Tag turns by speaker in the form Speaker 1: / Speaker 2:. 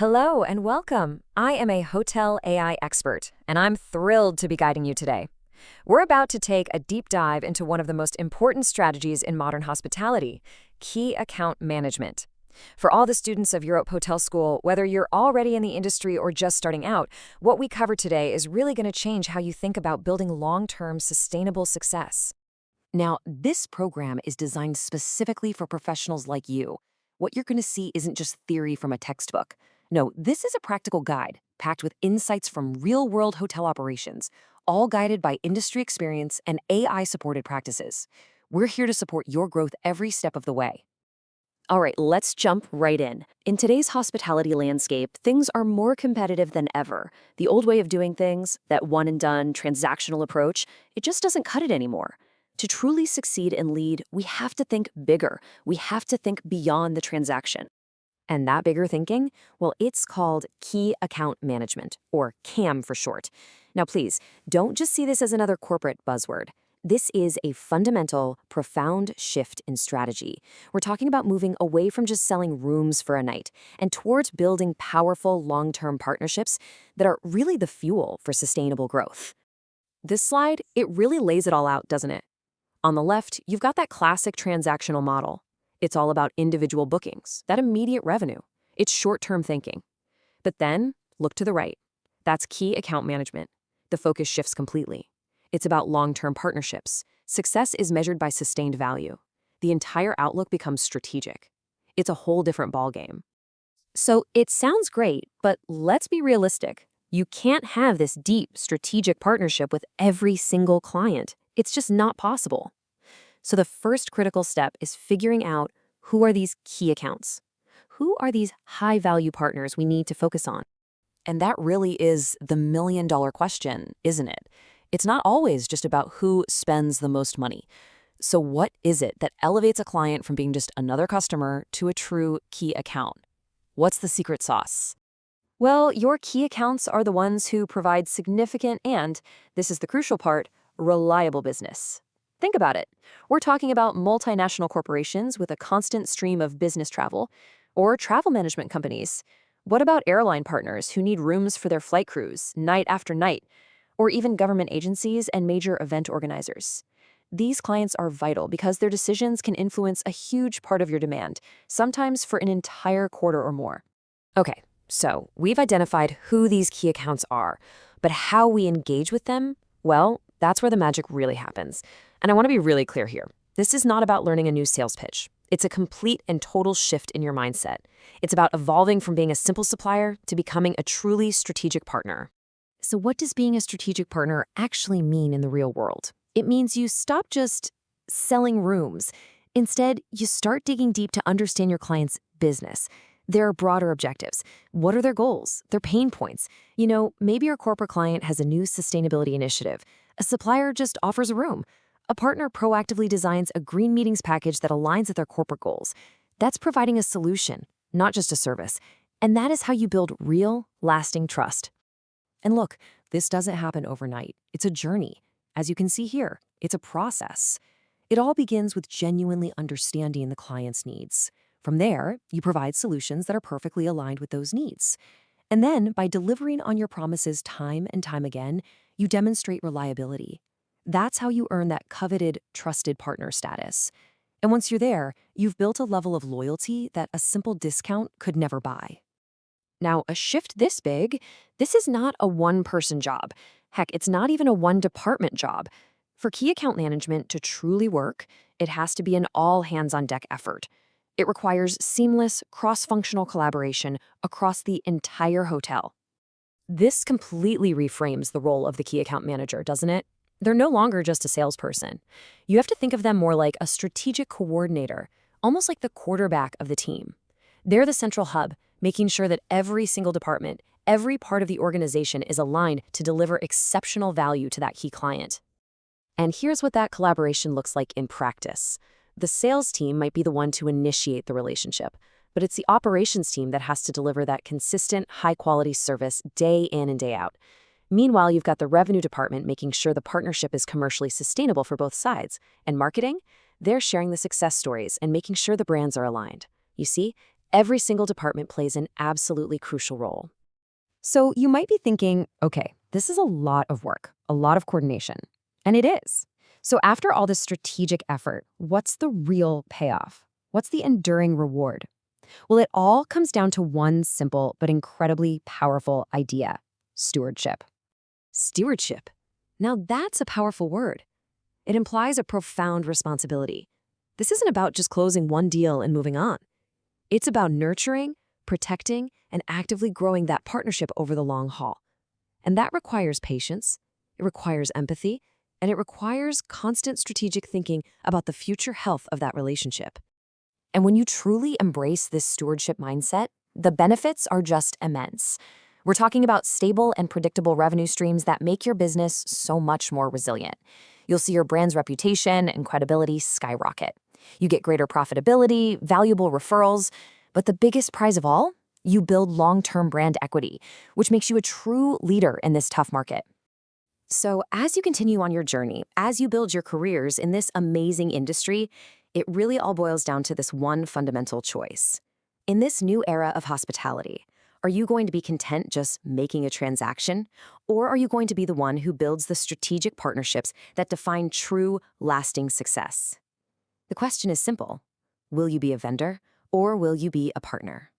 Speaker 1: Hello and welcome. I am a hotel AI expert, and I'm thrilled to be guiding you today. We're about to take a deep dive into one of the most important strategies in modern hospitality, key account management. For all the students of Europe Hotel School, whether you're already in the industry or just starting out, what we cover today is really going to change how you think about building long-term sustainable success.
Speaker 2: Now, this program is designed specifically for professionals like you. What you're going to see isn't just theory from a textbook. No, this is a practical guide packed with insights from real-world hotel operations, all guided by industry experience and AI-supported practices. We're here to support your growth every step of the way. All right, let's jump right in. In today's hospitality landscape, things are more competitive than ever. The old way of doing things, that one-and-done transactional approach, it just doesn't cut it anymore. To truly succeed and lead, we have to think bigger. We have to think beyond the transaction. And that bigger thinking, well, it's called Key Account Management, or CAM for short. Now, please, don't just see this as another corporate buzzword. This is a fundamental, profound shift in strategy. We're talking about moving away from just selling rooms for a night and towards building powerful long-term partnerships that are really the fuel for sustainable growth. This slide, it really lays it all out, doesn't it? On the left, you've got that classic transactional model. It's all about individual bookings, that immediate revenue. It's short-term thinking. But then, look to the right. That's key account management. The focus shifts completely. It's about long-term partnerships. Success is measured by sustained value. The entire outlook becomes strategic. It's a whole different ballgame. So it sounds great, but let's be realistic. You can't have this deep strategic partnership with every single client. It's just not possible. So the first critical step is figuring out who are these key accounts. Who are these high-value partners we need to focus on?
Speaker 3: And that really is the million-dollar question, isn't it? It's not always just about who spends the most money. So what is it that elevates a client from being just another customer to a true key account? What's the secret sauce?
Speaker 1: Well, your key accounts are the ones who provide significant and, this is the crucial part, reliable business. Think about it. We're talking about multinational corporations with a constant stream of business travel, or travel management companies. What about airline partners who need rooms for their flight crews night after night, or even government agencies and major event organizers? These clients are vital because their decisions can influence a huge part of your demand, sometimes for an entire quarter or more.
Speaker 2: Okay, so we've identified who these key accounts are, but how we engage with them, well, that's where the magic really happens. And I want to be really clear here. This is not about learning a new sales pitch. It's a complete and total shift in your mindset. It's about evolving from being a simple supplier to becoming a truly strategic partner. So what does being a strategic partner actually mean in the real world? It means you stop just selling rooms. Instead, you start digging deep to understand your client's business, their broader objectives. What are their goals, their pain points? Maybe your corporate client has a new sustainability initiative. A supplier just offers a room. A partner proactively designs a green meetings package that aligns with their corporate goals. That's providing a solution, not just a service. And that is how you build real, lasting trust. And look, this doesn't happen overnight. It's a journey. As you can see here, it's a process. It all begins with genuinely understanding the client's needs. From there, you provide solutions that are perfectly aligned with those needs. And then, by delivering on your promises time and time again, you demonstrate reliability. That's how you earn that coveted, trusted partner status. And once you're there, you've built a level of loyalty that a simple discount could never buy. Now, a shift this big, this is not a one-person job. Heck, it's not even a one-department job. For key account management to truly work, it has to be an all-hands-on-deck effort. It requires seamless, cross-functional collaboration across the entire hotel. This completely reframes the role of the key account manager, doesn't it? They're no longer just a salesperson. You have to think of them more like a strategic coordinator, almost like the quarterback of the team. They're the central hub, making sure that every single department, every part of the organization is aligned to deliver exceptional value to that key client. And here's what that collaboration looks like in practice. The sales team might be the one to initiate the relationship, but it's the operations team that has to deliver that consistent, high-quality service day in and day out. Meanwhile, you've got the revenue department making sure the partnership is commercially sustainable for both sides. And marketing, they're sharing the success stories and making sure the brands are aligned. You see, Every single department plays an absolutely crucial role.
Speaker 1: So you might be thinking, okay, this is a lot of work, a lot of coordination. And it is. So after all this strategic effort, what's the real payoff? What's the enduring reward? Well, it all comes down to one simple but incredibly powerful idea: stewardship.
Speaker 2: Stewardship. Now that's a powerful word. It implies a profound responsibility. This isn't about just closing one deal and moving on. It's about nurturing, protecting, and actively growing that partnership over the long haul. And that requires patience, it requires empathy, and it requires constant strategic thinking about the future health of that relationship.
Speaker 3: And when you truly embrace this stewardship mindset, the benefits are just immense. We're talking about stable and predictable revenue streams that make your business so much more resilient. You'll see your brand's reputation and credibility skyrocket. You get greater profitability, valuable referrals, but the biggest prize of all, you build long-term brand equity, which makes you a true leader in this tough market.
Speaker 1: So as you continue on your journey, as you build your careers in this amazing industry, it really all boils down to this one fundamental choice. In this new era of hospitality, are you going to be content just making a transaction? Or are you going to be the one who builds the strategic partnerships that define true, lasting success? The question is simple. Will you be a vendor or will you be a partner?